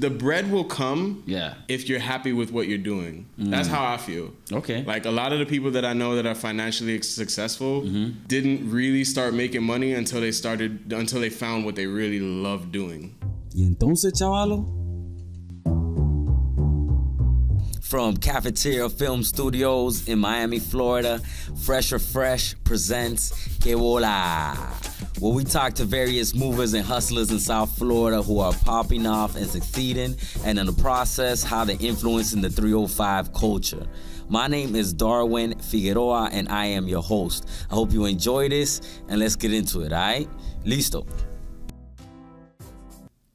The bread will come Yeah. if you're happy with what you're doing. That's how I feel. Okay. Like a lot of the people that I know that are financially successful didn't really start making money until they found what they really love doing. Y entonces, chavalo, From Cafeteria Film Studios in Miami, Florida, Fresher Fresh presents Que Bola, where we talk to various movers and hustlers in South Florida who are popping off and succeeding, and in the process, how they're influencing the 305 culture. My name is Darwin Figueroa, and I am your host. I hope you enjoy this, and let's get into it, all right? Listo.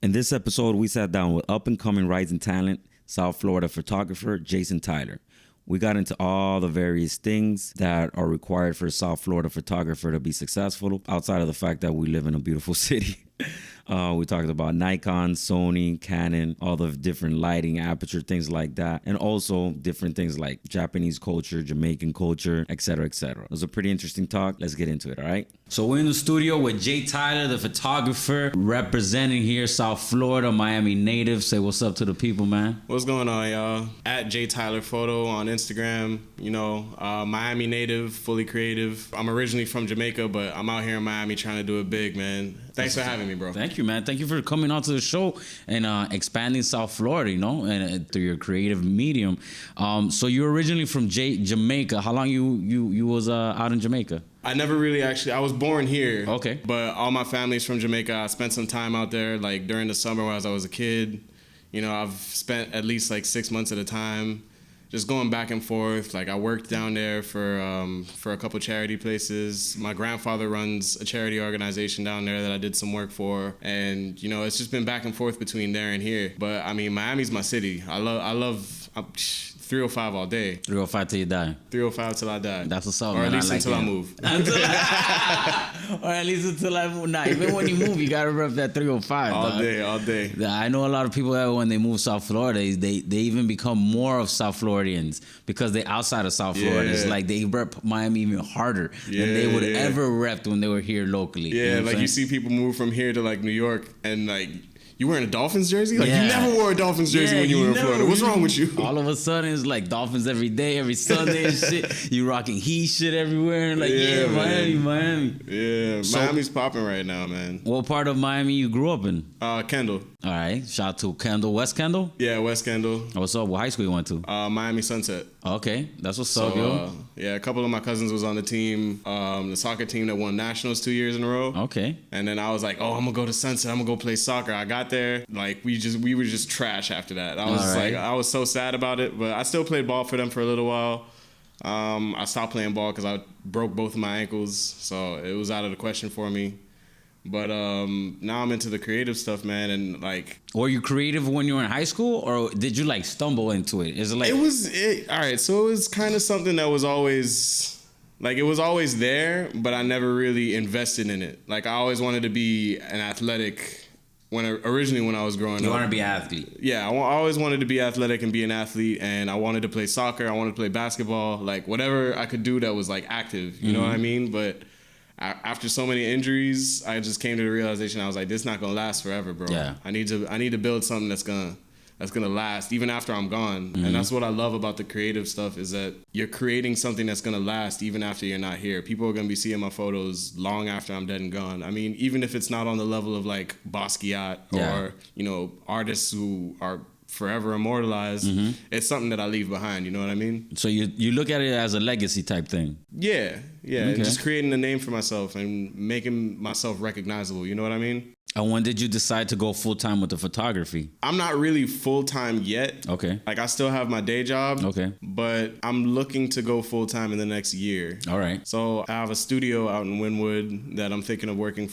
in this episode, we sat down with up-and-coming rising talent, South Florida photographer Jason Tyler. We got into all the various things that are required for a South Florida photographer to be successful, outside of the fact that we live in a beautiful city. We talked about Nikon, Sony, Canon, all the different lighting, aperture, things like that. And also different things like Japanese culture, Jamaican culture, etc., etc. It was a pretty interesting talk. Let's get into it, all right? So we're in the studio with Jay Tyler, the photographer, representing here, South Florida, Miami native. Say what's up to the people, man. What's going on, y'all? At J Tyler Photo on Instagram. You know, Miami native, fully creative. I'm originally from Jamaica, but I'm out here in Miami trying to do it big, man. Thanks for having me, bro. Thank you, man. Thank you for coming on to the show and expanding South Florida, you know, and through your creative medium. So you're originally from Jamaica. How long you was out in Jamaica? I never really I was born here. Okay. But all my family's from Jamaica. I spent some time out there, like during the summer when I was a kid. You know, I've spent at least like 6 months at a time just going back and forth. Like I worked down there for a couple charity places. My grandfather runs a charity organization down there that I did some work for. And, you know, it's just been back and forth between there and here. But I mean, Miami's my city. I love 305 all day. 305 till you die. 305 till I die. That's what's up, Or man. at least I like until I that. move. Or at least until I move. Nah, even when you move, you gotta rep that 305. All dog. day, all day. I know a lot of people that when they move South Florida, they even become more of South Floridians because they outside of South Florida. It's like they rep Miami even harder than they would ever rep when they were here locally. Yeah, you know what I'm like saying? you see people move from here to like New York and like, you wearing a Dolphins jersey? Like you never wore a Dolphins jersey when you were in Florida. What's wrong with you? All of a sudden, it's like Dolphins every day, every Sunday and shit. You rocking Heat shit everywhere. And like, Miami. Yeah, So- Miami's popping right now, man. What part of Miami you grew up in? Kendall. All right. Shout out to Kendall, West Kendall. Yeah, West Kendall. What's up? What high school you went to? Miami Sunset. Okay. That's what's up, yo. So, yeah, a couple of my cousins was on the team, the soccer team that won nationals 2 years in a row. Okay. And then I was like, oh, I'm gonna go to Sunset. I'm gonna go play soccer. I got there, like we were just trash after that. I was All right. I was so sad about it, but I still played ball for them for a little while. I stopped playing ball because I broke both of my ankles, so it was out of the question for me. But now I'm into the creative stuff, man, and like Were you creative when you were in high school, or did you like stumble into it? Is it like all right. So it was kind of something that was always like it was always there, but I never really invested in it. Like I always wanted to be an athletic. Originally when I was growing up, you want to be an athlete? Yeah, I always wanted to be athletic and be an athlete, and I wanted to play soccer. I wanted to play basketball, like whatever I could do that was like active. You know what I mean? But after so many injuries, I just came to the realization I was like, this is not gonna last forever, bro. Yeah. I need to build something that's gonna last even after I'm gone. And that's what I love about the creative stuff is that you're creating something that's gonna last even after you're not here. People are gonna be seeing my photos long after I'm dead and gone. I mean, even if it's not on the level of like Basquiat or, you know, artists who are forever immortalized, it's something that I leave behind, you know what I mean? So you look at it as a legacy type thing. Yeah. Okay. And just creating a name for myself and making myself recognizable, you know what I mean? And when did you decide to go full time with the photography? I'm not really full-time yet. Okay. Like I still have my day job. Okay. But I'm looking to go full-time in the next year. All right. So I have a studio out in Wynwood that I'm thinking of working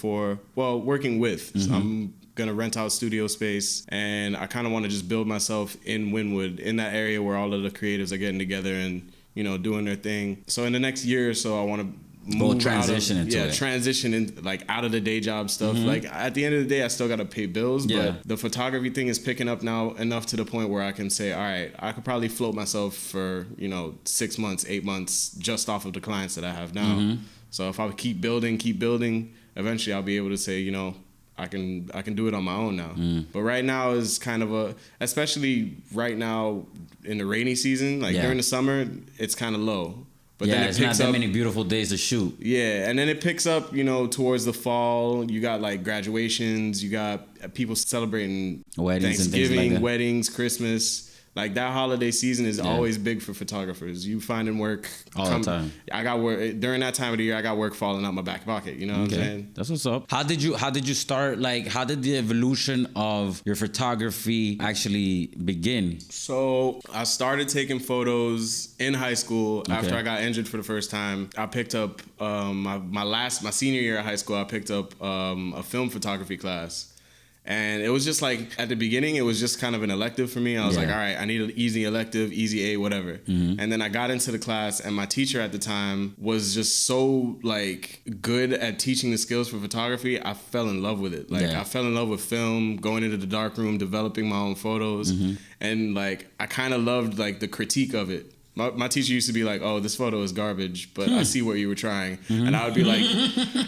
with. So I'm gonna rent out studio space, and I kind of want to just build myself in Wynwood, in that area where all of the creatives are getting together and, you know, doing their thing. So in the next year or so, I want to transition into it. Transition in, like out of the day job stuff. Like at the end of the day, I still got to pay bills, but the photography thing is picking up now enough to the point where I can say, all right, I could probably float myself for, you know, 6 months, 8 months just off of the clients that I have now. So if I keep building, eventually I'll be able to say, you know, I can do it on my own now. But right now is kind of especially right now in the rainy season, like during the summer, it's kind of low. But then it's not that many beautiful days to shoot. Yeah, and then it picks up, towards the fall. You got like graduations, you got people celebrating weddings, Thanksgiving, and weddings, Christmas. Like that holiday season is always big for photographers. You finding work all the time. I got work during that time of the year. I got work falling out my back pocket. You know what I'm saying? That's what's up. How did you start? Like, how did the evolution of your photography actually begin? So I started taking photos in high school after I got injured for the first time. I picked up my senior year of high school. I picked up a film photography class. And it was just like, at the beginning, it was just kind of an elective for me. I was like, all right, I need an easy elective, easy A, whatever. And then I got into the class, and my teacher at the time was just so like good at teaching the skills for photography. I fell in love with it. Like I fell in love with film, going into the darkroom, developing my own photos. And like, I kind of loved like the critique of it. My teacher used to be like, "Oh, this photo is garbage, but I see what you were trying," and I would be like,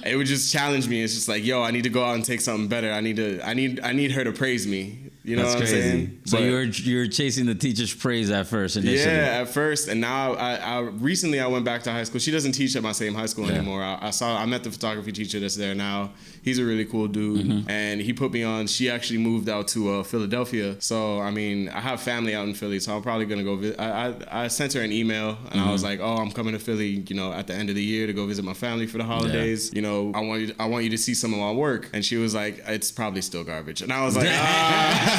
it would just challenge me. It's just like, "Yo, I need to go out and take something better. I need her to praise me." You know what I'm saying? So you're chasing the teacher's praise at first initially. Yeah, at first, and now I recently went back to high school. She doesn't teach at my same high school anymore. I met the photography teacher that's there now. He's a really cool dude, and he put me on. She actually moved out to Philadelphia, so I mean, I have family out in Philly, so I'm probably gonna go visit. I sent her an email, and I was like, "Oh, I'm coming to Philly, at the end of the year to go visit my family for the holidays. I want you to see some of my work." And she was like, "It's probably still garbage," and I was like, "Ah."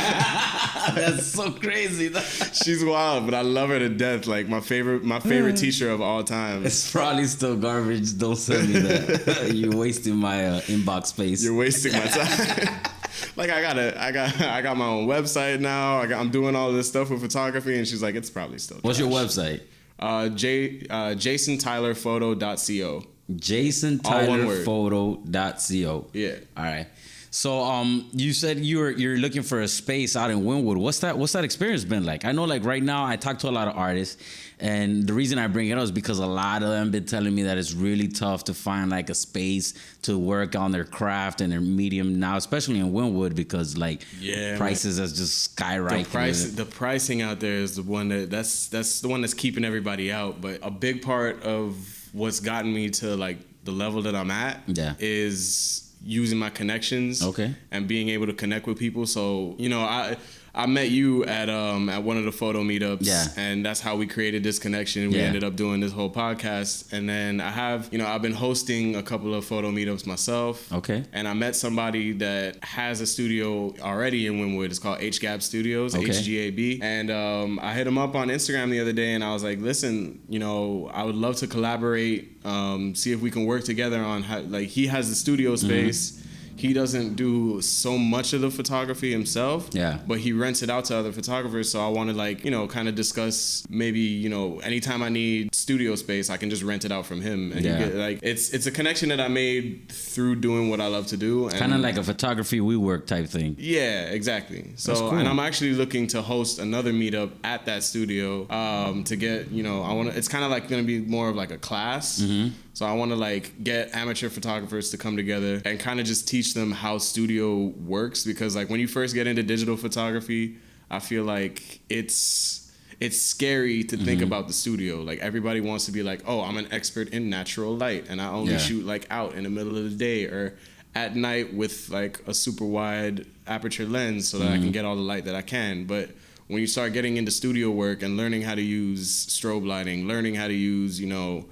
That's so crazy. She's wild, but I love her to death. Like my favorite teacher of all time. It's probably still garbage. Don't send me that. You're wasting my inbox space. You're wasting my time. Like I got my own website now. I'm doing all this stuff with photography, and she's like, it's probably still. What's your website? JasonTylerPhoto.co. JasonTylerPhoto.co. Yeah. All right. So you said you're looking for a space out in Wynwood. What's that experience been like? I know like right now I talk to a lot of artists, and the reason I bring it up is because a lot of them been telling me that it's really tough to find like a space to work on their craft and their medium now, especially in Wynwood, because like prices has just skyrocketed. The pricing out there is the one that's the one that's keeping everybody out. But a big part of what's gotten me to like the level that I'm at is using my connections and being able to connect with people. So, I met you at one of the photo meetups, and that's how we created this connection. We ended up doing this whole podcast, and then I've been hosting a couple of photo meetups myself. And I met somebody that has a studio already in Wynwood. It's called HGAB Studios, HGAB, and I hit him up on Instagram the other day, and I was like, listen, I would love to collaborate, see if we can work together on how, like, he has the studio space. He doesn't do so much of the photography himself, but he rents it out to other photographers. So I want to kind of discuss maybe, anytime I need studio space, I can just rent it out from him. And it's a connection that I made through doing what I love to do. Kind of like a photography WeWork type thing. Yeah, exactly. So, cool. And I'm actually looking to host another meetup at that studio to get, it's kind of like going to be more of like a class. So I want to like get amateur photographers to come together and kind of just teach them how studio works, because like when you first get into digital photography, I feel like it's scary to think about the studio. Like everybody wants to be like, oh, I'm an expert in natural light and I only shoot like out in the middle of the day or at night with like a super wide aperture lens so that I can get all the light that I can. But when you start getting into studio work and learning how to use strobe lighting, learning how to use,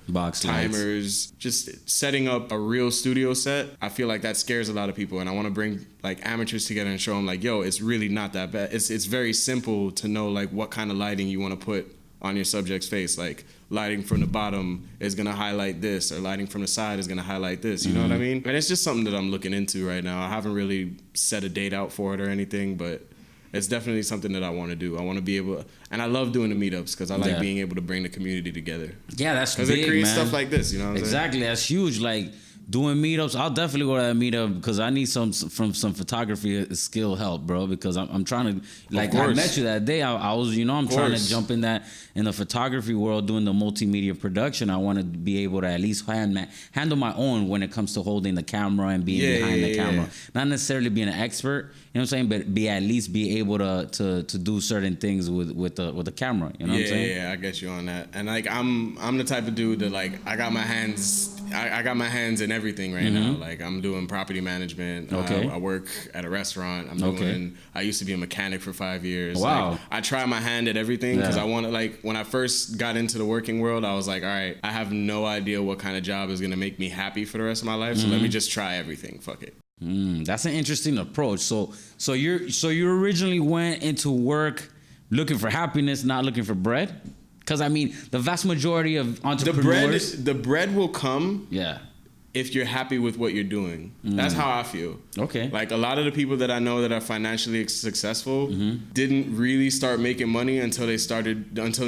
box timers, just setting up a real studio set, I feel like that scares a lot of people. And I want to bring like amateurs together and show them like, yo, it's really not that bad. It's very simple to know like what kind of lighting you want to put on your subject's face. Like lighting from the bottom is going to highlight this, or lighting from the side is going to highlight this. You know what I mean? And it's just something that I'm looking into right now. I haven't really set a date out for it or anything, but it's definitely something that I want to do. I want to be able to, and I love doing the meetups because I like being able to bring the community together. Yeah, that's big, because it creates man. Stuff like this, you know what I'm exactly, saying? That's huge. Like Doing meetups, I'll definitely go to that meetup because I need some photography skill help, bro. Because I'm trying to, like, I met you that day. I was, I'm trying to jump in the photography world, doing the multimedia production. I want to be able to at least handle my own when it comes to holding the camera and being behind the camera. Not necessarily being an expert, you know what I'm saying, but at least be able to do certain things with the camera. You know what I'm saying? Yeah, I get you on that. And like I'm the type of dude that like I got my hands in everything right now. Like I'm doing property management. Okay. I work at a restaurant. I used to be a mechanic for 5 years. Wow. Like, I try my hand at everything because I want to, like, when I first got into the working world, I was like, all right, I have no idea what kind of job is going to make me happy for the rest of my life. So let me just try everything. Fuck it. That's an interesting approach. So you originally went into work looking for happiness, not looking for bread? Because I mean, the vast majority of entrepreneurs, the bread will come. Yeah. If you're happy with what you're doing. That's how I feel. Okay. Like a lot of the people that I know that are financially successful didn't really start making money until they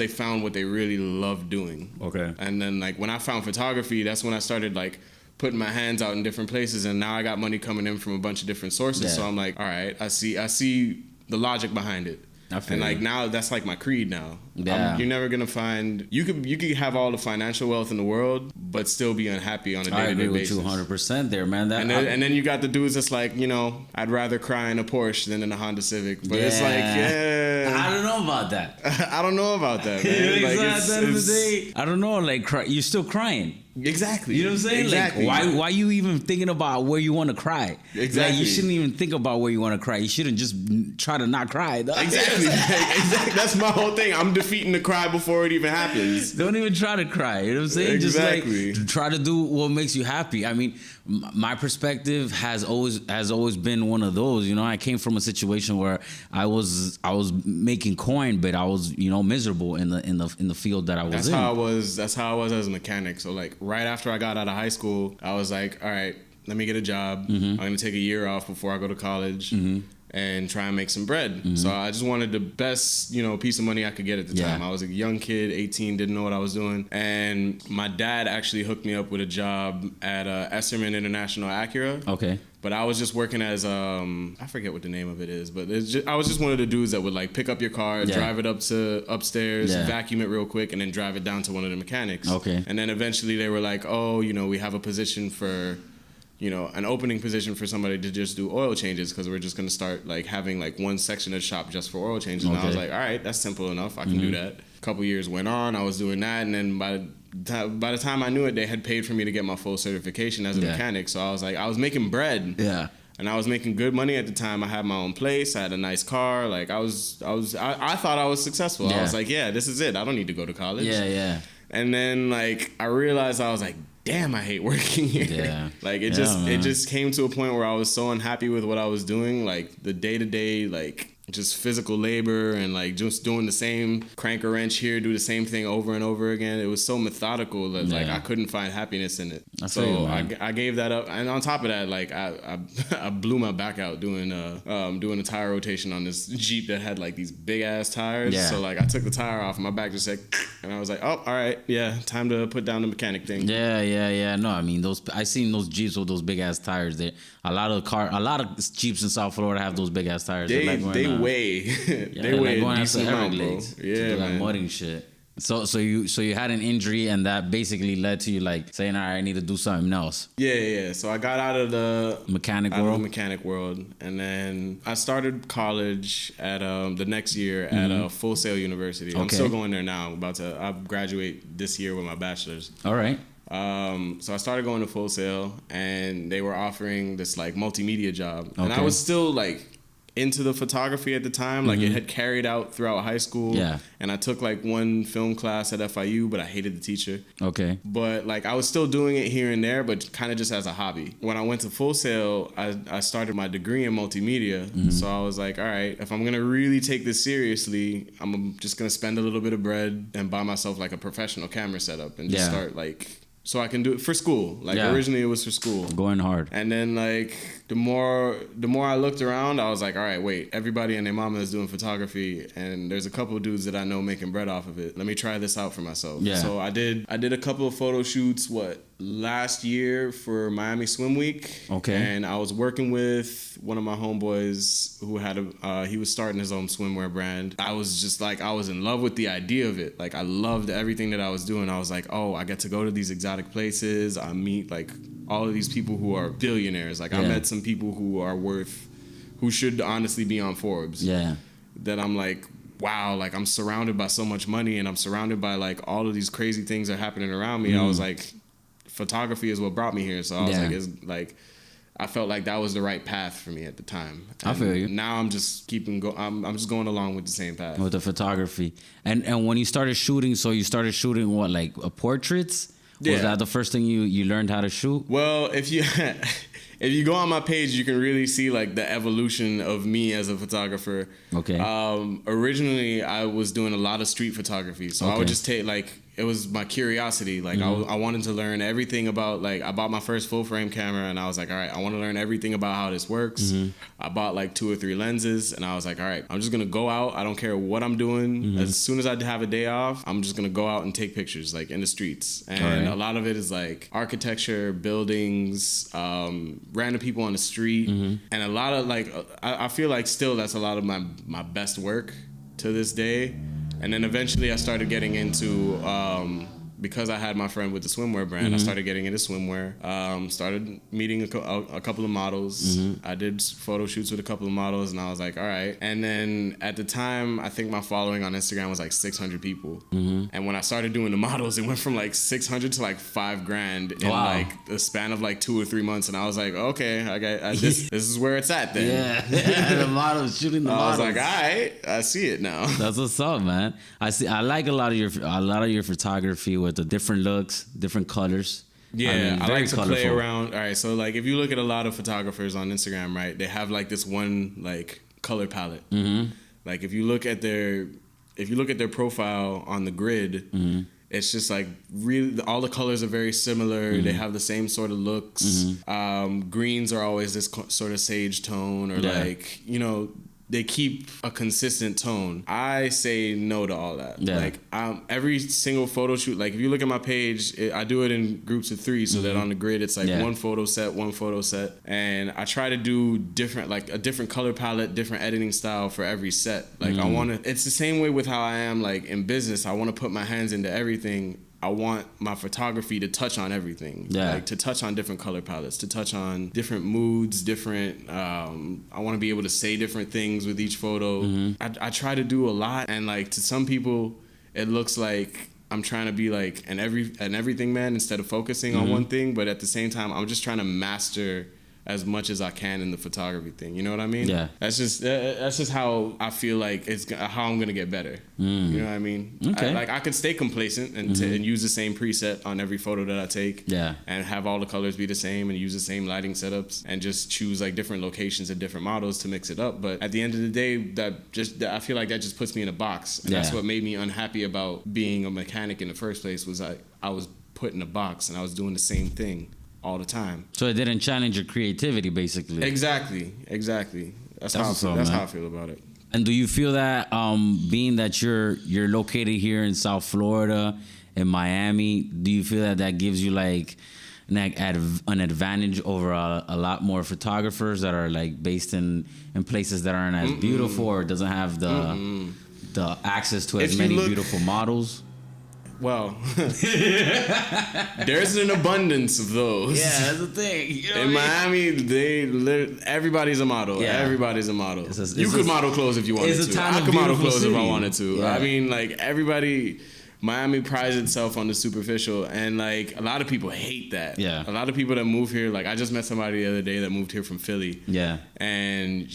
found what they really loved doing. Okay. And then like when I found photography, that's when I started like putting my hands out in different places, and now I got money coming in from a bunch of different sources. Yeah. So I'm like, all right, I see the logic behind it. And like now that's like my creed now. Yeah. You're never gonna find you could have all the financial wealth in the world but still be unhappy on a day-to-day basis. I agree with you 100% there, man. And then you got the dudes that's like, I'd rather cry in a Porsche than in a Honda Civic. But it's like, I don't know about that. I don't know about that, man. Like, at the end of the day, I don't know. Like, you're still crying. Exactly. You know what I'm saying? Exactly. Like, why you even thinking about where you want to cry? Exactly. Like, you shouldn't even think about where you want to cry. You shouldn't just try to not cry. Dog. Exactly. Exactly. That's my whole thing. I'm defeating the cry before it even happens. Don't even try to cry. You know what I'm saying? Exactly. Just like try to do what makes you happy. I mean, my perspective has always been one of those. I came from a situation where I was making coin, but I was miserable in the field that I was in. That's how I was as a mechanic. So like right after I got out of high school, I was like, all right, let me get a job. I'm gonna take a year off before I go to college. And try and make some bread. So I just wanted the best, piece of money I could get at the time. I was a young kid, 18, didn't know what I was doing. And my dad actually hooked me up with a job at Esserman International Acura. Okay. But I was just working as, I forget what the name of it is, but I was just one of the dudes that would like pick up your car, drive it up to upstairs, vacuum it real quick, and then drive it down to one of the mechanics. Okay. And then eventually they were like, oh, we have a position for, an opening position for somebody to just do oil changes because we're just going to start like having like one section of the shop just for oil changes. And I was like, all right, that's simple enough. I can do that. A couple years went on. I was doing that. And then by the time I knew it, they had paid for me to get my full certification as a mechanic. So I was like, I was making bread. Yeah. And I was making good money at the time. I had my own place. I had a nice car. Like I thought I was successful. I was like, yeah, this is it. I don't need to go to college. Yeah. And then like I realized I was like, damn, I hate working here. Yeah. Like it just came to a point where I was so unhappy with what I was doing, like the day-to-day, like just physical labor and like just doing the same crank a wrench here, do the same thing over and over again. It was so methodical that like I couldn't find happiness in it. So I gave that up. And on top of that, like I blew my back out doing a tire rotation on this Jeep that had like these big ass tires. Yeah. So like I took the tire off and my back just like, and I was like, oh, all right, yeah, time to put down the mechanic thing. Yeah. No, I mean I seen those Jeeps with those big ass tires. There, a lot of Jeeps in South Florida have those big ass tires. They weigh they weigh a decent amount, bro. Yeah, man. Mudding shit. So you had an injury and that basically led to you like saying, all right, I need to do something else. Yeah. So I got out of the mechanic world, and then I started college at the next year at Full Sail University. Okay. I'm still going there now. I'll graduate this year with my bachelor's. All right. So I started going to Full Sail, and they were offering this like multimedia job, and I was still like into the photography at the time. Like it had carried out throughout high school. Yeah. And I took like one film class at FIU, but I hated the teacher. Okay. But like I was still doing it here and there, but kind of just as a hobby. When I went to Full Sail, I started my degree in multimedia. So I was like, all right, if I'm gonna really take this seriously, I'm just gonna spend a little bit of bread and buy myself like a professional camera setup and just start like, so I can do it for school. Like originally it was for school. Going hard. And then like the more I looked around, I was like, all right, wait, everybody and their mama is doing photography, and there's a couple of dudes that I know making bread off of it. Let me try this out for myself. Yeah. So I did a couple of photo shoots, last year for Miami Swim Week. Okay. And I was working with one of my homeboys who had he was starting his own swimwear brand. I was just like, I was in love with the idea of it. Like, I loved everything that I was doing. I was like, oh, I get to go to these exotic places. I meet like all of these people who are billionaires. Like, I met some people who should honestly be on Forbes. Yeah. That I'm like, wow, like I'm surrounded by so much money and I'm surrounded by like all of these crazy things that are happening around me. I was like, photography is what brought me here. So I was like, it's like, I felt like that was the right path for me at the time. And I feel you. Now I'm just I'm just going along with the same path. With the photography. And when you started shooting, so you started shooting what, like portraits? Yeah. Was that the first thing you learned how to shoot? Well, if you if you go on my page, you can really see like the evolution of me as a photographer. Okay. Originally, I was doing a lot of street photography, so I would just take like, it was my curiosity. Like I wanted to learn everything about, like, I bought my first full frame camera and I was like, all right, I want to learn everything about how this works. I bought like 2 or 3 lenses and I was like, all right, I'm just going to go out. I don't care what I'm doing. As soon as I have a day off, I'm just going to go out and take pictures like in the streets. And a lot of it is like architecture, buildings, random people on the street. And a lot of like, I feel like still that's a lot of my best work to this day. And then eventually I started getting into, because I had my friend with the swimwear brand, I started getting into swimwear. Started meeting a couple of models. I did photo shoots with a couple of models, and I was like, all right. And then at the time, I think my following on Instagram was like 600 people. And when I started doing the models, it went from like 600 to like $5,000 in like the span of like 2 or 3 months. And I was like, okay, this is where it's at then. Yeah. The models, shooting the models. I was like, all right, I see it now. That's what's up, man. I like a lot of your photography with the different looks, different colors. Yeah, I like to colorful. play around. All right, so like if you look at a lot of photographers on Instagram, right, they have like this one like color palette. Like if you look at their profile on the grid, it's just like really all the colors are very similar. They have the same sort of looks. Greens are always this sort of sage tone, or like, you know, they keep a consistent tone. I say no to all that. Yeah. Like every single photo shoot, like if you look at my page, I do it in groups of 3, so that on the grid it's like one photo set, and I try to do different, like a different color palette, different editing style for every set. Like I want to. It's the same way with how I am like in business. I want to put my hands into everything. I want my photography to touch on everything. Like to touch on different color palettes, to touch on different moods, different, I want to be able to say different things with each photo. I try to do a lot, and like to some people, it looks like I'm trying to be like an everything man instead of focusing on one thing, but at the same time, I'm just trying to master as much as I can in the photography thing. You know what I mean? Yeah. That's just how I feel like it's how I'm gonna get better. You know what I mean? Okay. I could stay complacent and use the same preset on every photo that I take. Yeah. And have all the colors be the same and use the same lighting setups and just choose like different locations and different models to mix it up. But at the end of the day, I feel like that just puts me in a box. And that's what made me unhappy about being a mechanic in the first place, was I was put in a box and I was doing the same thing all the time. So it didn't challenge your creativity, basically. Exactly. That's how I feel about it. And do you feel that, being that you're located here in South Florida, in Miami, do you feel that gives you like an advantage over a lot more photographers that are like based in places that aren't as beautiful, or doesn't have the access to as many beautiful models? Well, there's an abundance of those. Yeah, that's the thing. You know in Miami, everybody's a model. Yeah. Everybody's a model. You could model clothes if you wanted to. I could model clothes if I wanted to. Yeah. I mean, like everybody. Miami prides itself on the superficial, and like a lot of people hate that. Yeah. A lot of people that move here, like I just met somebody the other day that moved here from Philly. Yeah. And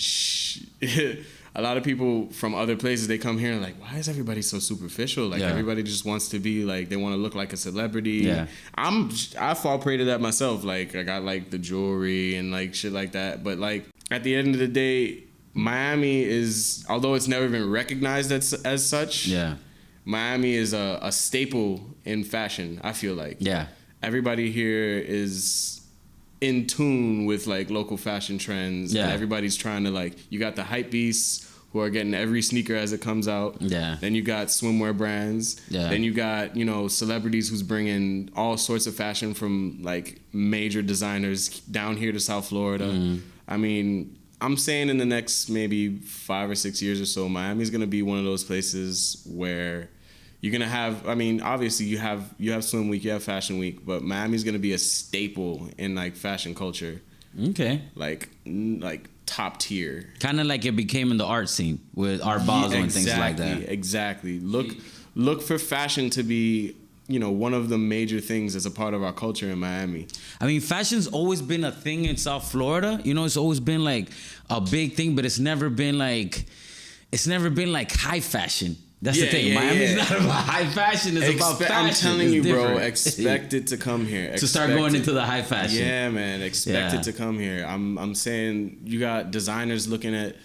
a lot of people from other places, they come here and like, why is everybody so superficial? Like everybody just wants to be like, they want to look like a celebrity. Yeah. I fall prey to that myself. Like I got like the jewelry and like shit like that. But like at the end of the day, Miami is, although it's never been recognized as such. Yeah. Miami is a staple in fashion, I feel like. Yeah. Everybody here is in tune with like local fashion trends. Yeah. And everybody's trying to like, you got the hype beasts who are getting every sneaker as it comes out. Yeah. Then you got swimwear brands. Yeah. Then you got, celebrities who's bringing all sorts of fashion from like major designers down here to South Florida. I mean, I'm saying in the next maybe 5 or 6 years or so, Miami's gonna be one of those places where you're gonna have. I mean, obviously you have Swim Week, you have Fashion Week, but Miami's gonna be a staple in like fashion culture. Okay. Like top tier. Kind of like it became in the art scene with Art Basel and things like that. Exactly. Look for fashion to be, one of the major things as a part of our culture in Miami. I mean, fashion's always been a thing in South Florida. It's always been like a big thing, but it's never been like high fashion. That's the thing. Miami's not about high fashion. It's about fashion. I'm telling you, bro. Expect it to come here. To start going into the high fashion. Yeah, man. Expect it to come here. I'm saying you got designers looking at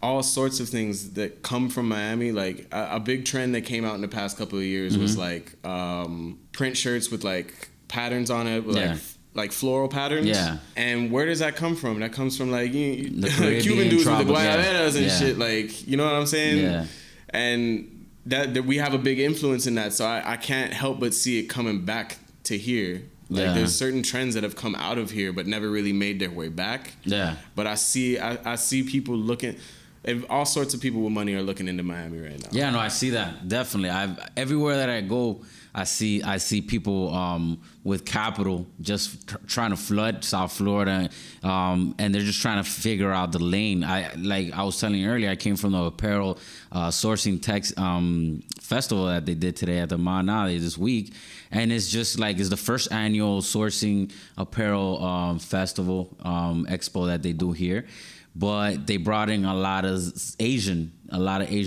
all sorts of things that come from Miami. Like a big trend that came out in the past couple of years was like print shirts with like patterns on it, with like floral patterns. Yeah. And where does that come from? That comes from like Cuban dudes with the guayaberas and shit. Like, you know what I'm saying? Yeah. And that we have a big influence in that, so I can't help but see it coming back to here. Like there's certain trends that have come out of here but never really made their way back. Yeah. But I see people looking. All sorts of people with money are looking into Miami right now. Yeah, no, I see that definitely. Everywhere that I go, I see people with capital just trying to flood South Florida, and they're just trying to figure out the lane. I was telling you earlier, I came from the apparel sourcing tech festival that they did today at the Manali this week, and it's just like it's the first annual sourcing apparel festival expo that they do here. But they brought in a lot of Asian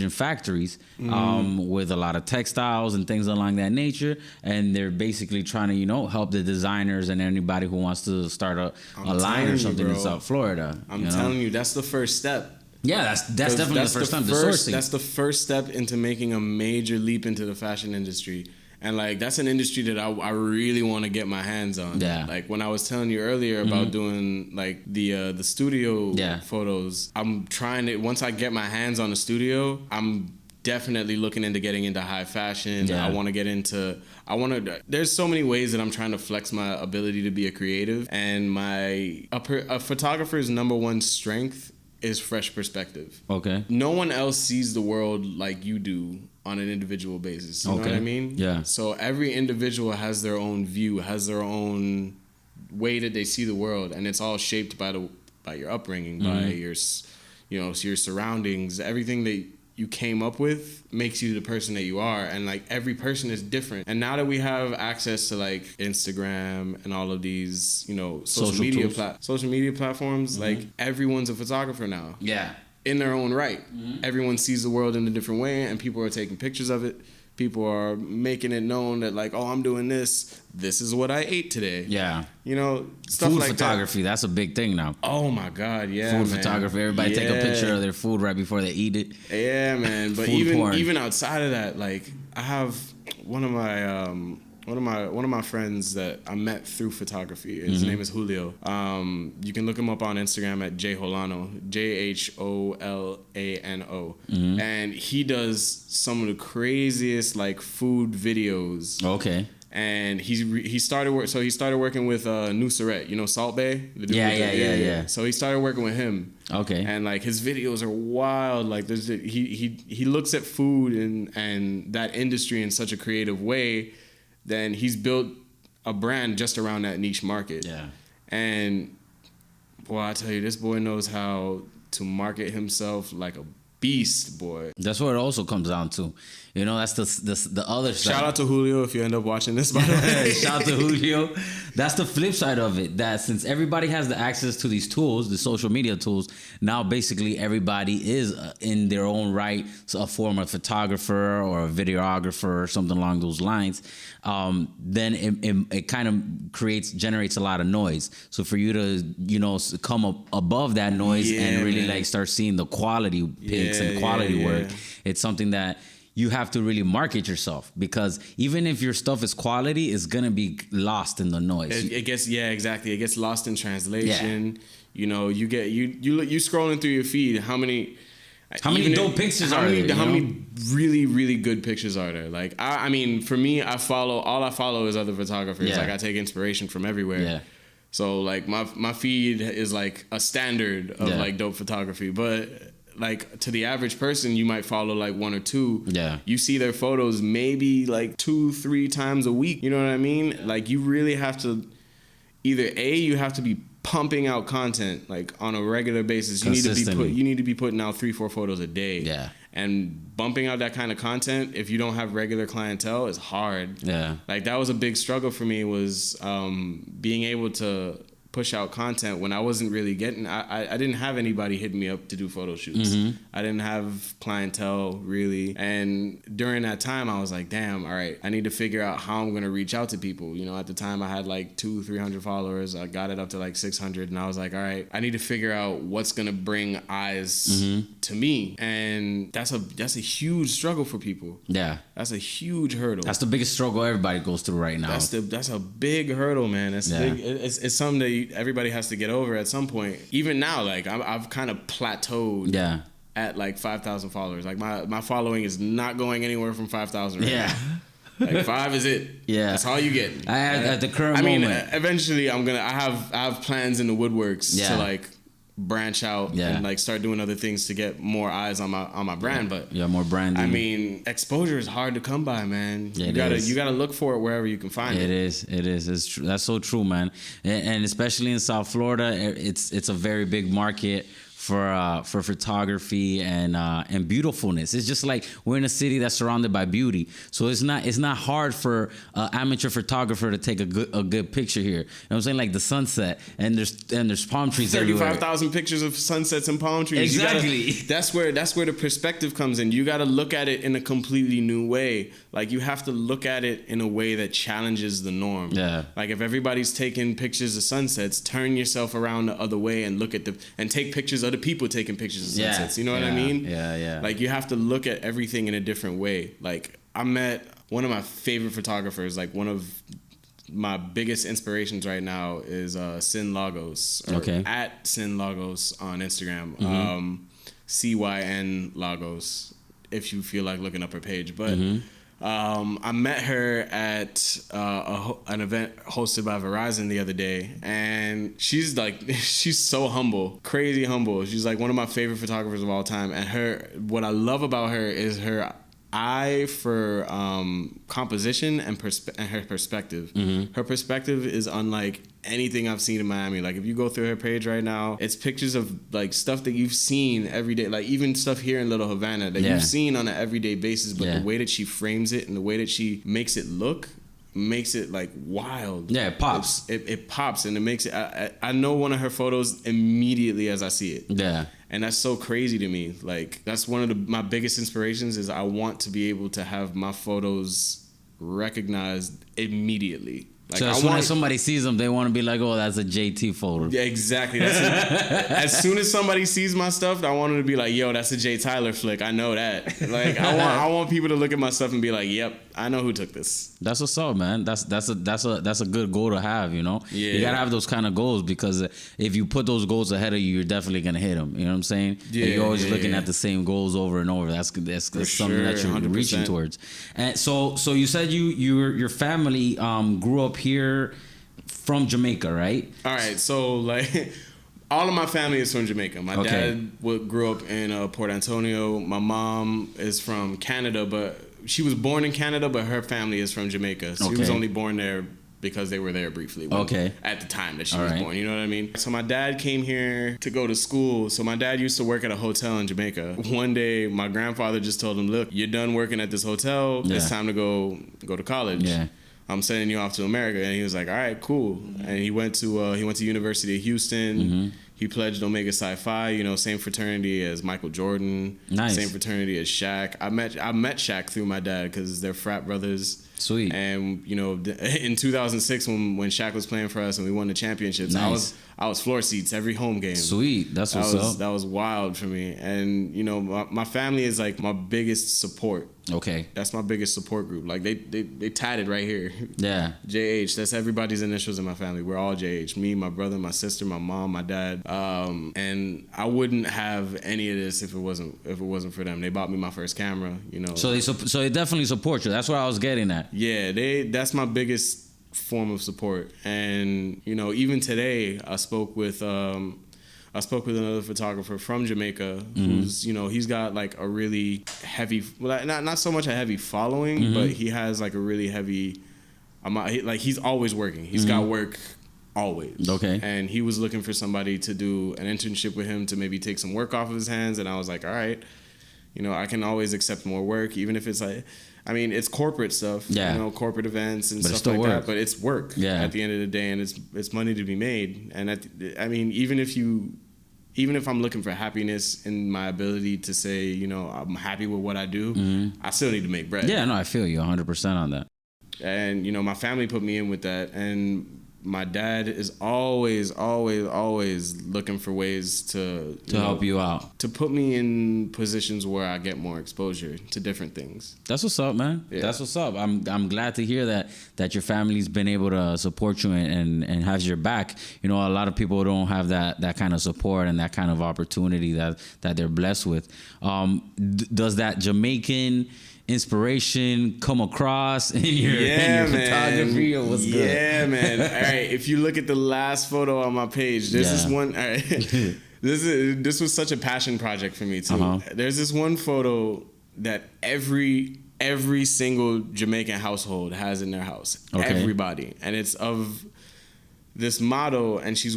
factories with a lot of textiles and things along that nature, and they're basically trying to help the designers and anybody who wants to start a line or something in South Florida. I'm telling you, that's the first step. Yeah, that's definitely the first step. The sourcing. That's the first step into making a major leap into the fashion industry. And like that's an industry that I really want to get my hands on. Yeah. Like when I was telling you earlier about doing like the studio photos, I'm trying to, once I get my hands on the studio, I'm definitely looking into getting into high fashion. Yeah. There's so many ways that I'm trying to flex my ability to be a creative, and a photographer's number one strength is fresh perspective. Okay. No one else sees the world like you do on an individual basis. You know what I mean? Yeah. So every individual has their own view, has their own way that they see the world, and it's all shaped by your upbringing, by your surroundings. Everything that you came up with makes you the person that you are, and like every person is different. And now that we have access to like Instagram and all of these, social media platforms, like everyone's a photographer now. Yeah. In their own right. Everyone sees the world in a different way, and people are taking pictures of it. People are making it known that like, oh, I'm doing this. This is what I ate today. Yeah. Stuff food like photography, that's a big thing now. Oh my God, yeah. Food photography. Everybody take a picture of their food right before they eat it. Yeah, man. But even outside of that, like I have one of my friends that I met through photography. His name is Julio. You can look him up on Instagram at Jholano, Jholano, and he does some of the craziest like food videos. Okay. And he started working with Nusret, Salt Bay. Yeah. So he started working with him. Okay. And like his videos are wild. Like he looks at food and that industry in such a creative way. Then he's built a brand just around that niche market. Yeah. And boy, I tell you, this boy knows how to market himself like a beast, boy. That's what it also comes down to. That's the other side. Shout out to Julio if you end up watching this, by the way. Shout out to Julio. That's the flip side of it. That since everybody has the access to these tools, the social media tools, now basically everybody is in their own right a form of photographer or a videographer or something along those lines. Then it kind of generates a lot of noise. So for you to come up above that noise and really like start seeing the quality pics and quality work, it's something that you have to really market yourself, because even if your stuff is quality, it's gonna be lost in the noise. It gets exactly. It gets lost in translation. Yeah. You scrolling through your feed. How many? How many dope pictures are there? How many really, really good pictures are there? Like, I mean, for me, all I follow is other photographers. Yeah. Like, I take inspiration from everywhere. Yeah. So, like, my feed is like a standard of like dope photography. But like to the average person, you might follow like one or two. Yeah. You see their photos maybe like 2-3 times a week. You know what I mean? Like, you really have to either you have to be pumping out content like on a regular basis. You need to be putting out 3-4 photos a day. Yeah. And bumping out that kind of content, if you don't have regular clientele, is hard. Yeah. Like, that was a big struggle for me, was being able to push out content when I wasn't really getting. I didn't have anybody hitting me up to do photo shoots. Mm-hmm. I didn't have clientele really, and during that time I was like, damn, all right, I need to figure out how I'm gonna reach out to people. You know, at the time I had like 200-300 followers. I got it up to like 600, and I was like, all right, I need to figure out what's gonna bring eyes to me, and that's a huge struggle for people. Yeah. That's a huge hurdle. That's the biggest struggle everybody goes through right now. That's a big hurdle, man. That's big. It's something that everybody has to get over at some point. Even now, like, I've kind of plateaued. Yeah. At like 5,000 followers. Like, my following is not going anywhere from 5,000 right Yeah. now. Like, 5 is it. Yeah. That's all you get. At the current moment. I mean, eventually I have plans in the woodworks to like branch out and like start doing other things to get more eyes on my brand. But more branding. I mean, exposure is hard to come by, man. Yeah, you gotta look for it wherever you can find it. It is. It's true. That's so true, man. And especially in South Florida, it's a very big market for photography and beautifulness. It's just like we're in a city that's surrounded by beauty, so it's not hard for an amateur photographer to take a good picture here. You know what I'm saying? Like the sunset, and there's palm trees everywhere. 35,000 pictures of sunsets and palm trees. Exactly. That's where the perspective comes in. You got to look at it in a completely new way. Like, you have to look at it in a way that challenges the norm. Yeah. Like, if everybody's taking pictures of sunsets, turn yourself around the other way and look at and take pictures of other people taking pictures of sunsets. You know what I mean? Yeah. Like, you have to look at everything in a different way. Like, I met one of my favorite photographers. Like, one of my biggest inspirations right now is Sin Lagos. At Sin Lagos on Instagram. CYN Lagos, if you feel like looking up her page. But I met her at an event hosted by Verizon the other day, and she's so humble, crazy humble. She's like one of my favorite photographers of all time, and what I love about her is her eye for composition and her perspective. Her perspective is unlike anything I've seen in Miami. Like, if you go through her page right now, it's pictures of like stuff that you've seen every day, like even stuff here in Little Havana that you've seen on an everyday basis, but the way that she frames it and the way that she makes it look makes it like wild. Yeah, it pops. It pops, and it makes it. I know one of her photos immediately as I see it. Yeah. And that's so crazy to me. Like, that's one of my biggest inspirations, is I want to be able to have my photos recognized immediately. Like, so as soon as somebody sees them, they want to be like, "Oh, that's a JT photo." Yeah, exactly. That's as soon as somebody sees my stuff, I want them to be like, "Yo, that's a Jay Tyler flick. I know that." Like, I want people to look at my stuff and be like, "Yep, I know who took this." That's what's up, man. That's a good goal to have. You know, you gotta have those kind of goals, because if you put those goals ahead of you, you're definitely gonna hit them. You know what I'm saying? Yeah. You're always looking at the same goals over and over. That's something that you're 100%. Reaching towards. And so you said your family grew up here from Jamaica, right? All right, so like all of my family is from Jamaica. My dad grew up in Port Antonio. My mom is from Canada, but she was born in Canada, but her family is from Jamaica. So she was only born there because they were there briefly. At the time that she was born, you know what I mean? So my dad came here to go to school. So my dad used to work at a hotel in Jamaica. One day, my grandfather just told him, "Look, you're done working at this hotel. It's time to go to college. Yeah. I'm sending you off to America." And he was like, "All right, cool." And he went to University of Houston. He pledged Omega Psi Phi, you know, same fraternity as Michael Jordan. Nice. Same fraternity as Shek. I met Shek through my dad because they're frat brothers. Sweet. And, you know, in 2006 when Shaq was playing for us and we won the championships, I was floor seats every home game. Sweet. That's what's up. That was wild for me. And, you know, my family is like my biggest support. Okay. That's my biggest support group. Like, they tatted right here. Yeah. JH. That's everybody's initials in my family. We're all JH. Me, my brother, my sister, my mom, my dad. And I wouldn't have any of this if it wasn't for them. They bought me my first camera, you know. So they definitely support you. That's what I was getting at. Yeah, that's my biggest form of support. And you know, even today I spoke with another photographer from Jamaica who's, you know, he's got like a really heavy, well, not so much a heavy following, but he has like a really heavy like he's always working. He's got work always. Okay. And he was looking for somebody to do an internship with him to maybe take some work off of his hands. And I was like, all right, you know, I can always accept more work, even if it's like, I mean, it's corporate stuff, you know, corporate events and stuff like that, but it's work at the end of the day, and it's money to be made. And I mean, even if I'm looking for happiness in my ability to say, you know, I'm happy with what I do, I still need to make bread. Yeah, no, I feel you 100% on that. And, you know, my family put me in with that. And my dad is always looking for ways to help you out, to put me in positions where I get more exposure to different things. That's what's up, man. Yeah. That's what's up. I'm glad to hear that your family's been able to support you and has your back. You know, a lot of people don't have that kind of support and that kind of opportunity that they're blessed with. Does that Jamaican inspiration come across in your photography, or what's good? Yeah, man. All right, if you look at the last photo on my page, there's this one. All right, this was such a passion project for me too. There's this one photo that every single Jamaican household has in their house. Okay. Everybody, and it's of this model, and she's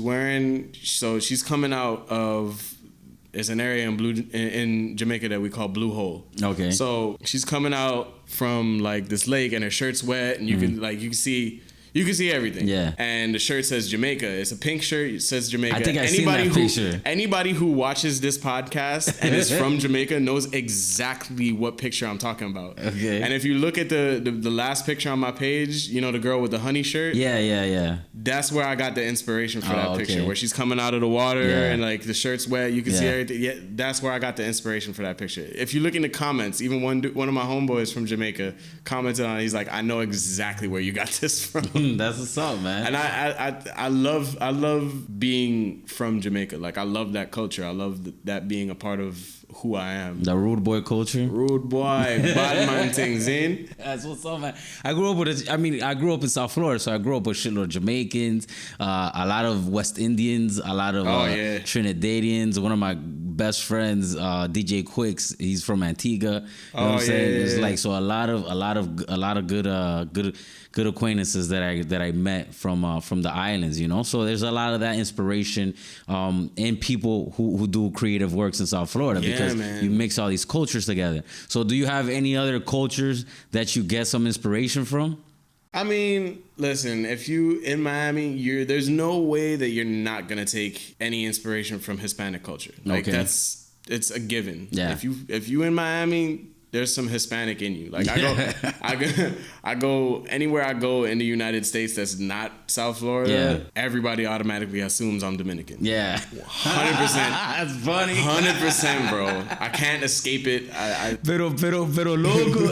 coming out of. There's an area in Jamaica that we call Blue Hole. Okay. So she's coming out from like this lake, and her shirt's wet, and you can see everything. Yeah. And the shirt says Jamaica. It's a pink shirt. It says Jamaica. I think I've seen that picture. Anybody who watches this podcast and is from Jamaica knows exactly what picture I'm talking about. Okay. And if you look at the last picture on my page, you know, the girl with the honey shirt. Yeah. That's where I got the inspiration for that picture, where she's coming out of the water and like the shirt's wet. You can see everything. Yeah, that's where I got the inspiration for that picture. If you look in the comments, even one of my homeboys from Jamaica commented on it. He's like, I know exactly where you got this from. That's what's up, man. And I love being from Jamaica. Like, I love that culture. I love that being a part of who I am. The rude boy culture. Rude boy, bad man things in. That's what's up, man. I grew up in South Florida, so I grew up with shitload of Jamaicans, a lot of West Indians, a lot of Trinidadians. One of my best friends, DJ Quicks, he's from Antigua. You know what I'm saying? It's like, so a lot of good acquaintances that I met from the islands, you know. So there's a lot of that inspiration in people who do creative works in South Florida, because you mix all these cultures together. So do you have any other cultures that you get some inspiration from? I mean, listen, if you in Miami, there's no way that you're not gonna take any inspiration from Hispanic culture. Like, it's a given. Yeah. If you in Miami, there's some Hispanic in you. Like, I go anywhere I go in the United States that's not South Florida, everybody automatically assumes I'm Dominican. Yeah. 100%. That's funny. 100%, bro. I can't escape it. Pero loco.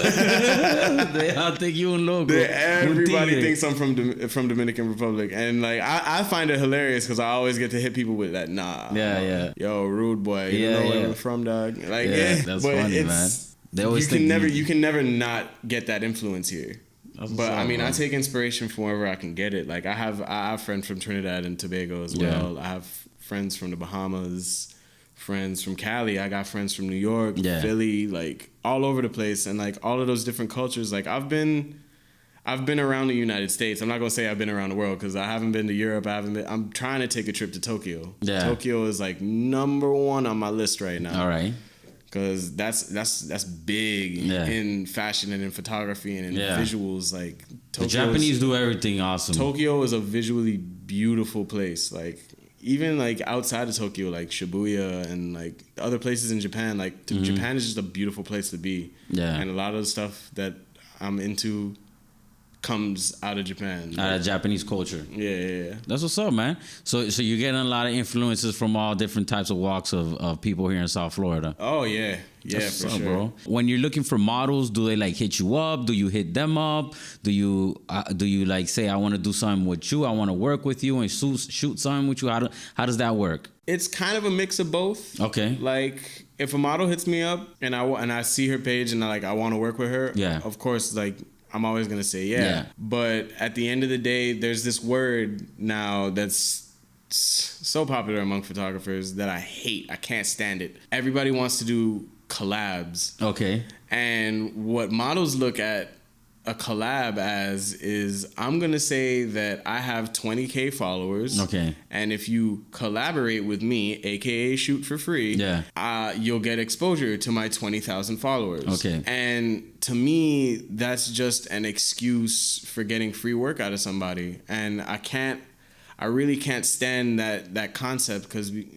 They all think you un loco. Everybody thinks I'm from Dominican Republic. And like, I find it hilarious because I always get to hit people with that, nah. Yeah. Yo, rude boy. You know where I'm from, dog. Like, that's funny, man. You can never not get that influence here. But I mean, I take inspiration from wherever I can get it. Like, I have friends from Trinidad and Tobago as well. I have friends from the Bahamas, friends from Cali. I got friends from New York, Philly, like all over the place. And like all of those different cultures. Like, I've been around the United States. I'm not gonna say I've been around the world because I haven't been to Europe. I'm trying to take a trip to Tokyo. Yeah. Tokyo is like #1 on my list right now. All right. Because that's big in fashion and in photography and in visuals. Like, the Japanese do everything awesome. Tokyo is a visually beautiful place. Like, even like outside of Tokyo, like Shibuya and like other places in Japan. Like, Japan is just a beautiful place to be. Yeah. And a lot of the stuff that I'm into comes out of Japan. Out of Japanese culture. Yeah. That's what's up, man. So you're getting a lot of influences from all different types of walks of people here in South Florida. Oh, yeah. Yeah, That's for what's up, sure. bro. When you're looking for models, do they like hit you up? Do you hit them up? Do you like say, I want to do something with you? I want to work with you and shoot something with you? How does that work? It's kind of a mix of both. Okay. Like, if a model hits me up and I see her page and I want to work with her, yeah, of course, like, I'm always going to say yeah. But at the end of the day, there's this word now that's so popular among photographers that I hate. I can't stand it. Everybody wants to do collabs. Okay. And what models look at a collab as is, I'm going to say that I have 20K followers. Okay. And if you collaborate with me, aka shoot for free, you'll get exposure to my 20,000 followers. Okay. And to me, that's just an excuse for getting free work out of somebody. And I really can't stand that concept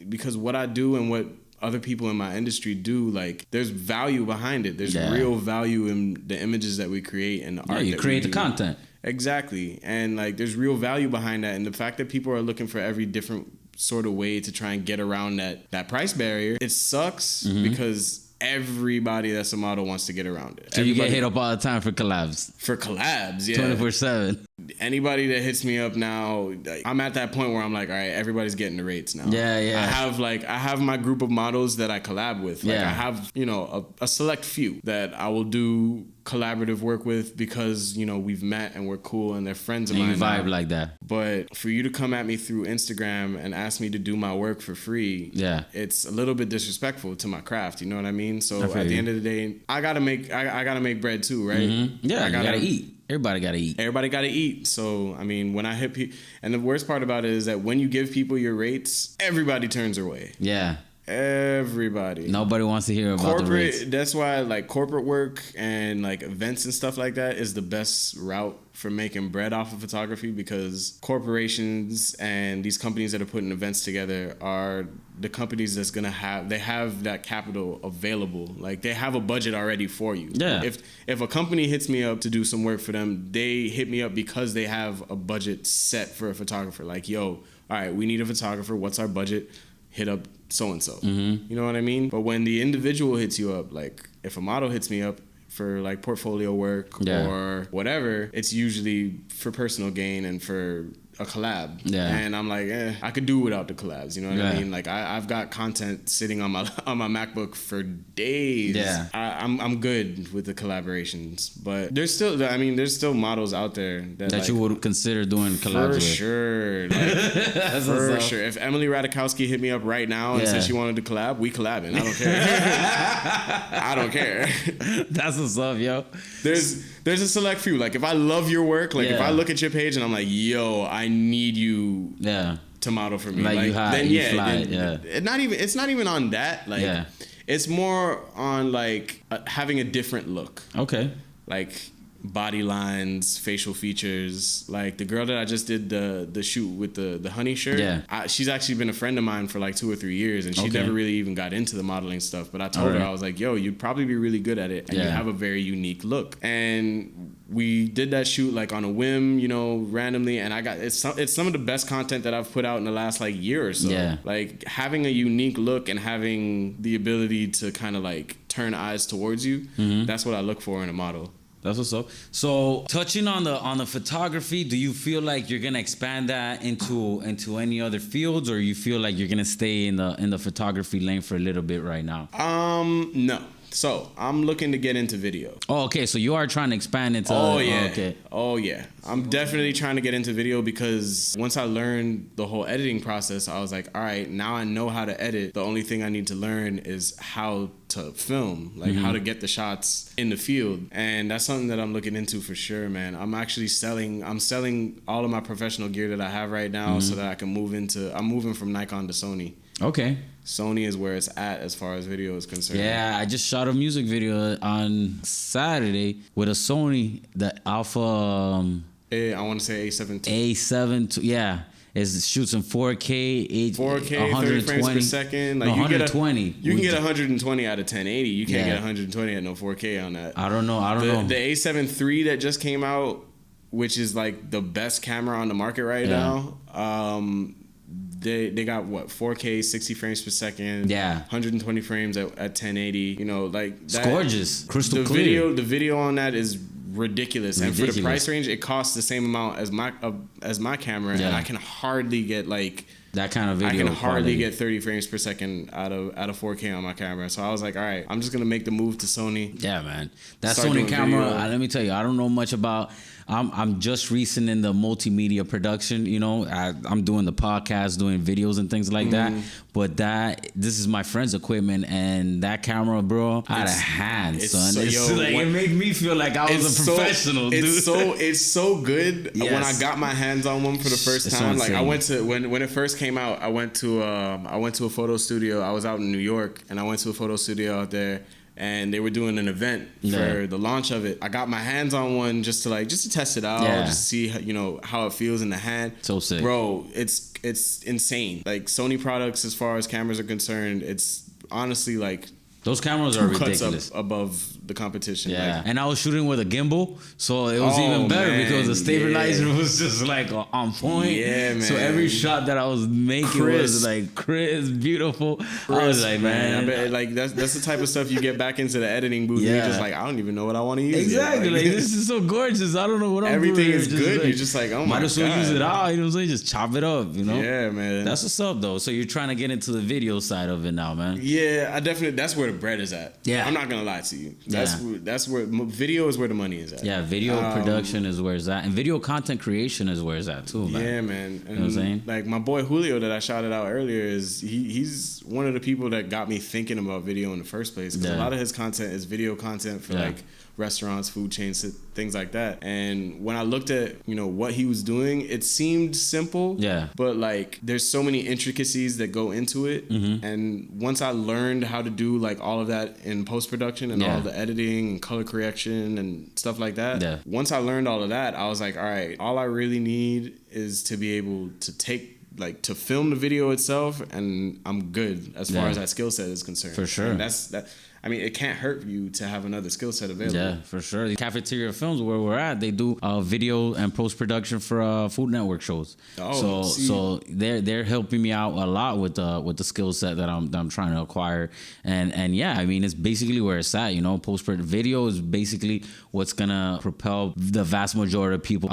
because what I do and what other people in my industry do, like, there's value behind it. There's real value in the images that we create and the art. You create the content. Exactly. And like, there's real value behind that. And the fact that people are looking for every different sort of way to try and get around that price barrier, it sucks because everybody that's a model wants to get around it. So you get hit up all the time for collabs? For collabs, yeah. 24/7. Anybody that hits me up now, like, I'm at that point where I'm like, all right, everybody's getting the rates now. Yeah. I have my group of models that I collab with. Like, I have, a select few that I will do collaborative work with because, we've met and we're cool and they're friends of mine. And you vibe now. like that. But for you to come at me through Instagram and ask me to do my work for free, it's a little bit disrespectful to my craft. You know what I mean? So at the end of the day, I gotta make bread too, right? Mm-hmm. Yeah, you gotta eat. Everybody gotta eat. So, I mean, when I hit people, and the worst part about it is that when you give people your rates, everybody turns away. Yeah. Everybody. Nobody wants to hear about the rates. That's why, like, corporate work and like events and stuff like that is the best route for making bread off of photography, because corporations and these companies that are putting events together are the companies that's gonna have that capital available. Like, they have a budget already for you. Yeah. If a company hits me up to do some work for them, they hit me up because they have a budget set for a photographer. Like, yo, all right, we need a photographer. What's our budget? Hit up so-and-so. Mm-hmm. You know what I mean? But when the individual hits you up, like, if a model hits me up for like portfolio work or whatever, it's usually for personal gain and for a collab. Yeah. And I'm like, I could do without the collabs. You know what I mean? Like, I've got content sitting on my MacBook for days. Yeah. I'm good with the collaborations, but there's still models out there that like, you would consider doing collabs with. Sure. Like, for sure. If Emily Ratajkowski hit me up right now and said she wanted to collab, we collabing. I don't care. I don't care. That's what's up, yo. There's a select few. Like, if I love your work, like if I look at your page and I'm like, yo, I need you to model for me. Like you hot, then, you fly. It's not even on that. Like, it's more on like having a different look. Okay. Like body lines, facial features. Like the girl that I just did the shoot with the honey shirt. She's actually been a friend of mine for like 2 or 3 years, and she never really even got into the modeling stuff. But I told her, I was like, yo, you'd probably be really good at it, and you have a very unique look. And we did that shoot like on a whim, randomly, and it's some of the best content that I've put out in the last like year or so. Yeah. Like, having a unique look and having the ability to kind of like turn eyes towards you, that's what I look for in a model. That's what's up. So, touching on the photography, do you feel like you're gonna expand that into any other fields, or you feel like you're gonna stay in the photography lane for a little bit right now? No. So, I'm looking to get into video. Oh, okay. So you are trying to expand into... Oh, yeah. I'm definitely trying to get into video, because once I learned the whole editing process, I was like, all right, now I know how to edit. The only thing I need to learn is how to film, like how to get the shots in the field. And that's something that I'm looking into for sure, man. I'm selling all of my professional gear that I have right now so that I can I'm moving from Nikon to Sony. Okay. Sony is where it's at as far as video is concerned. Yeah, I just shot a music video on Saturday with a Sony, the Alpha... I want to say A7 II. A7 II, yeah. It shoots in 4K, 30 frames per second. Like, 120. You can get 120 out of 1080. You can't get 120 at no 4K on that. I don't know. The A7 III that just came out which is like the best camera on the market right now. They got what, 4K, 60 frames per second, 120 frames at 1080. You know, like it's gorgeous, crystal clear. The video on that is ridiculous, and for the price range, it costs the same amount as my camera, and I can hardly get like that kind of video. I can hardly get 30 frames per second out of 4K on my camera. So I was like, all right, I'm just gonna make the move to Sony. Yeah, man, that Sony camera. Let me tell you, I don't know much about. I'm just recent in the multimedia production. You know, I'm doing the podcast, doing videos and things like that. But this is my friend's equipment, and that camera, bro, out of hand, son. It made me feel like I was a professional, dude. It's so good. Yes. When I got my hands on one for the first time, like I went to when it first came out, I went to a photo studio. I was out in New York, and I went to a photo studio out there. And they were doing an event for the launch of it. I got my hands on one just to test it out, just to see how it feels in the hand. So sick, bro. It's insane. Like Sony products, as far as cameras are concerned, it's honestly like those cameras are ridiculous. Cuts up above the competition. Yeah, and I was shooting with a gimbal, so it was even better because the stabilizer was just like on point. Yeah, man. So every shot that I was making was like crisp, beautiful. I was like, man, I bet, like that's the type of stuff you get back into the editing booth. Yeah. And you're just like, I don't even know what I want to use. Exactly. Like this is so gorgeous. I don't know what I'm doing. Everything is good. You're just like, oh my god. Might as well use it all. You know what I'm saying? Just chop it up. You know? Yeah, man. That's what's up though. So you're trying to get into the video side of it now, man. Yeah, I definitely. That's where the bread is at. Yeah, I'm not gonna lie to you. That's where video is where the money is at. Yeah, video production is where it's at, and video content creation is where it's at too, man. Yeah, man. And you know what I'm saying? Like my boy Julio that I shouted out earlier is he's one of the people that got me thinking about video in the first place, because a lot of his content is video content for like restaurants, food chains, things like that. And when I looked at what he was doing, it seemed simple. Yeah. But like there's so many intricacies that go into it. Mm-hmm. And once I learned how to do like all of that in post production and all the editing and color correction and stuff like that. Once I learned all of that, I was like, all right, all I really need is to be able to to film the video itself, and I'm good as far as that skill set is concerned. For sure. And that's that. I mean, it can't hurt you to have another skill set available. Yeah, for sure. The Cafeteria Films, where we're at, they do video and post production for Food Network shows. Oh, so they're helping me out a lot with the skill set that I'm trying to acquire. And yeah, I mean, it's basically where it's at. Post video is basically what's gonna propel the vast majority of people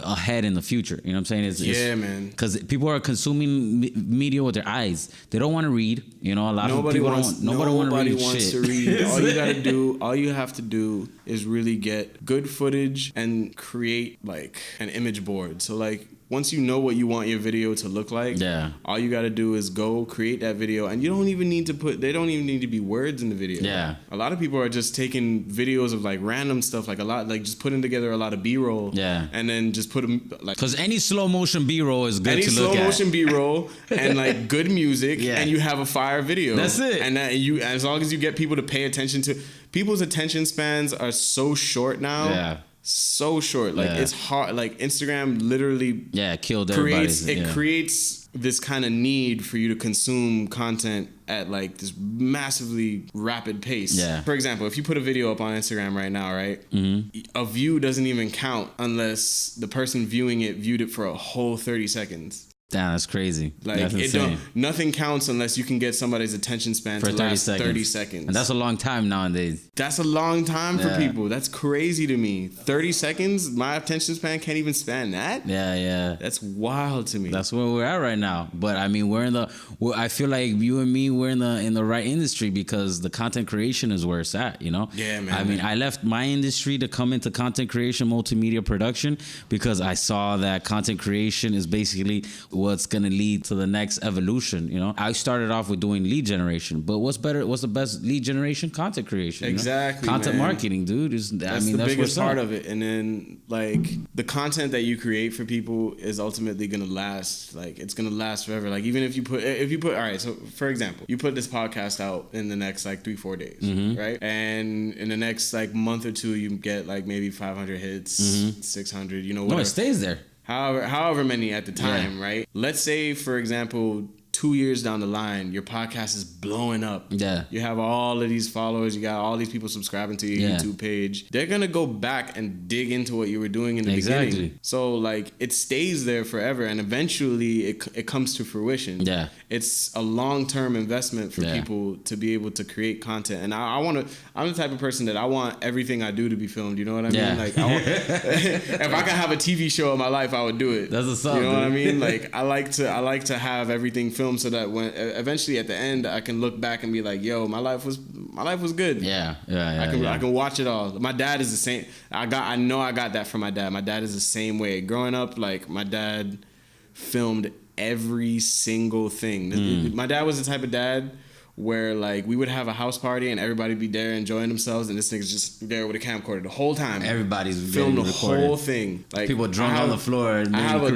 ahead in the future. You know what I'm saying? Man. Because people are consuming media with their eyes. They don't want to read. A lot of people nobody wants to read shit. All you have to do is really get good footage and create like an image board. So like once you know what you want your video to look like, all you got to do is go create that video, and you don't even need to they don't even need to be words in the video. Yeah. A lot of people are just taking videos of like random stuff, like just putting together a lot of B-roll. Yeah. And then just put them like, because any slow motion B-roll is good to look at. Any slow motion B-roll and like good music, and you have a fire video. That's it. And that as long as you get people to pay attention to, people's attention spans are so short now. Yeah. So short, like it's hard. Like Instagram literally killed everybody. It creates this kind of need for you to consume content at like this massively rapid pace. Yeah. For example, if you put a video up on Instagram right now, right, a view doesn't even count unless the person viewing it viewed it for a whole 30 seconds. Damn, that's crazy. Like nothing counts unless you can get somebody's attention span for 30 seconds. And that's a long time nowadays. That's a long time for people. That's crazy to me. 30 seconds, my attention span can't even span that. Yeah. That's wild to me. That's where we're at right now. But I mean, I feel like you and me, we're in the right industry, because the content creation is where it's at, Yeah, man. I mean, I left my industry to come into content creation, multimedia production, because I saw that content creation is basically what's going to lead to the next evolution. I started off with doing lead generation, but what's the best lead generation? Content creation. Exactly. Content marketing, dude. That's the biggest part of it. And then like the content that you create for people is ultimately going to last. Like it's going to last forever. Like even if you put all right, so for example, you put this podcast out in the next like 3-4 days, right? And in the next like month or two, you get like maybe 500 hits, 600, whatever. No, it stays there. However many at the time, right? Let's say, for example, 2 years down the line, your podcast is blowing up. Yeah. You have all of these followers. You got all these people subscribing to your YouTube page. They're going to go back and dig into what you were doing in the beginning. So, like, it stays there forever. And eventually, it comes to fruition. Yeah. It's a long-term investment for people to be able to create content. And I'm the type of person that I want everything I do to be filmed. You know what I mean? Like, if I could have a TV show in my life, I would do it. That's what's up. You know what I mean? Like, I like to have everything filmed so that when eventually at the end I can look back and be like, yo, my life was good. I can watch it all. My dad is the same. I know I got that from my dad. My dad is the same way. Growing up, like, my dad filmed every single thing. My dad was the type of dad where, like, we would have a house party and everybody be there enjoying themselves, and this nigga's just there with a camcorder the whole time. Everybody's filmed the recorded. whole thing. Like, people drunk on the floor and I have a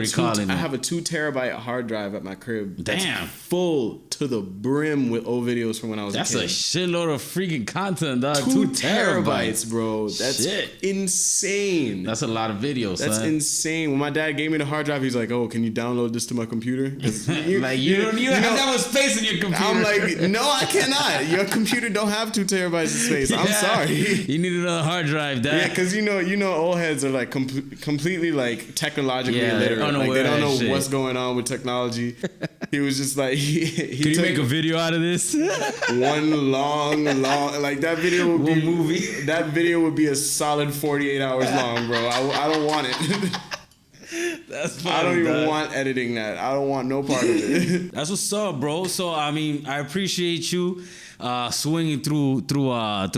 2 it. terabyte hard drive at my crib. Damn. That's full to the brim with old videos from when I was a kid. That's a shitload of freaking content, dog. 2 terabytes, bro. That's Shit. Insane. That's a lot of videos, That's insane. When my dad gave me the hard drive, he's like, oh, can you download this to my computer? You don't have that much space in your computer. I'm like, no, I cannot. Your computer don't have 2 terabytes of space. I'm sorry. You need another hard drive, Dad. Yeah, because you know, old heads are like completely like technologically illiterate. Like, they don't know what's going on with technology. He was just like, Can you make a video out of this? One long, like that video would be movie. That video would be a solid 48 hours long, bro. I don't want it. That's funny, I don't even want editing that. I don't want no part of it. That's what's up, bro. So I mean, I appreciate you swinging through Que Bola,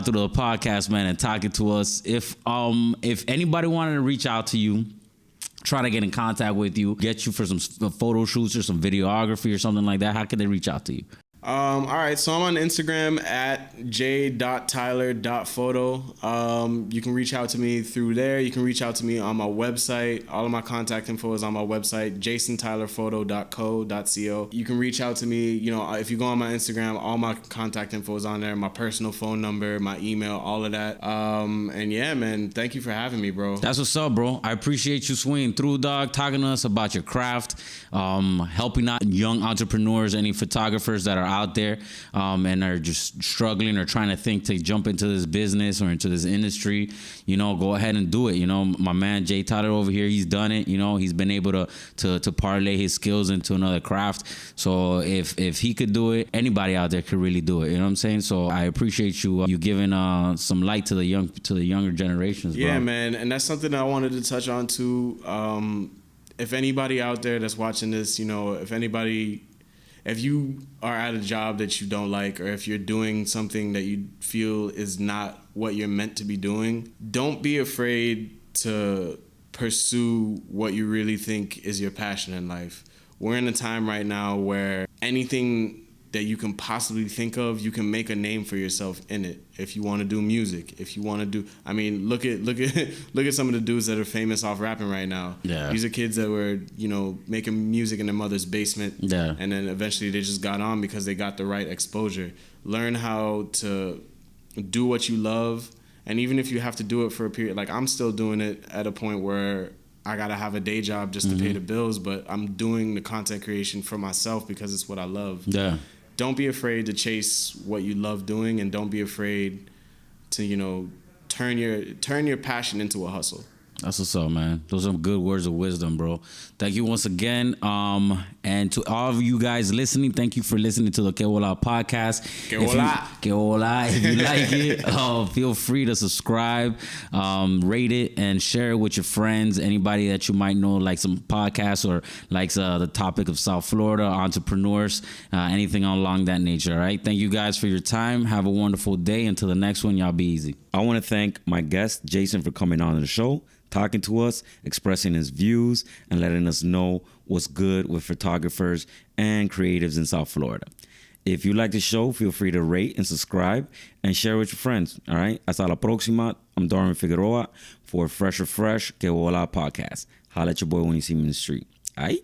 through the podcast, man, and talking to us. If anybody wanted to reach out to you, try to get in contact with you, get you for some photo shoots or some videography or something like that, how can they reach out to you? All right, so I'm on Instagram at j.tyler.photo. You can reach out to me through there. You can reach out to me on my website. All of my contact info is on my website, jasontylerphoto.co.co. You can reach out to me, you know, if you go on my Instagram, all my contact info is on there, my personal phone number, my email, all of that. And yeah, man, thank you for having me, bro. That's what's up, bro. I appreciate you swinging through, dog, talking to us about your craft, helping out young entrepreneurs, any photographers that are out there and are just struggling or trying to think to jump into this business or into this industry. You know, go ahead and do it. You know, my man Jay Tyler over here, he's done it. You know, he's been able to parlay his skills into another craft. So if he could do it, anybody out there could really do it. You know what I'm saying? So I appreciate you giving some light to the younger generations, bro. Yeah, man, and that's something that I wanted to touch on too. If anybody out there that's watching this, you know, if you are at a job that you don't like, or if you're doing something that you feel is not what you're meant to be doing, don't be afraid to pursue what you really think is your passion in life. We're in a time right now where anything that you can possibly think of, you can make a name for yourself in it. If you want to do music, if you want to do, I mean, look at some of the dudes that are famous off rapping right now. Yeah. These are kids that were, you know, making music in their mother's basement. Yeah. And then eventually they just got on because they got the right exposure. Learn how to do what you love. And even if you have to do it for a period, like I'm still doing it at a point where I gotta have a day job just to pay the bills, but I'm doing the content creation for myself because it's what I love. Yeah. Don't be afraid to chase what you love doing, and don't be afraid to, you know, turn your passion into a hustle. That's what's up, man. Those are some good words of wisdom, bro. Thank you once again. And to all of you guys listening, thank you for listening to the Que Bola podcast. Que Bola. If you like it, feel free to subscribe, rate it, and share it with your friends. Anybody that you might know, like some podcasts or likes the topic of South Florida, entrepreneurs, anything along that nature, all right? Thank you guys for your time. Have a wonderful day. Until the next one, y'all be easy. I want to thank my guest, Jason, for coming on the show, talking to us, expressing his views, and letting us know what's good with photographers and creatives in South Florida. If you like the show, feel free to rate and subscribe and share with your friends. All right? Hasta la próxima. I'm Darwin Figueroa for Fresh Que Bola podcast. Holla at your boy when you see me in the street. All right?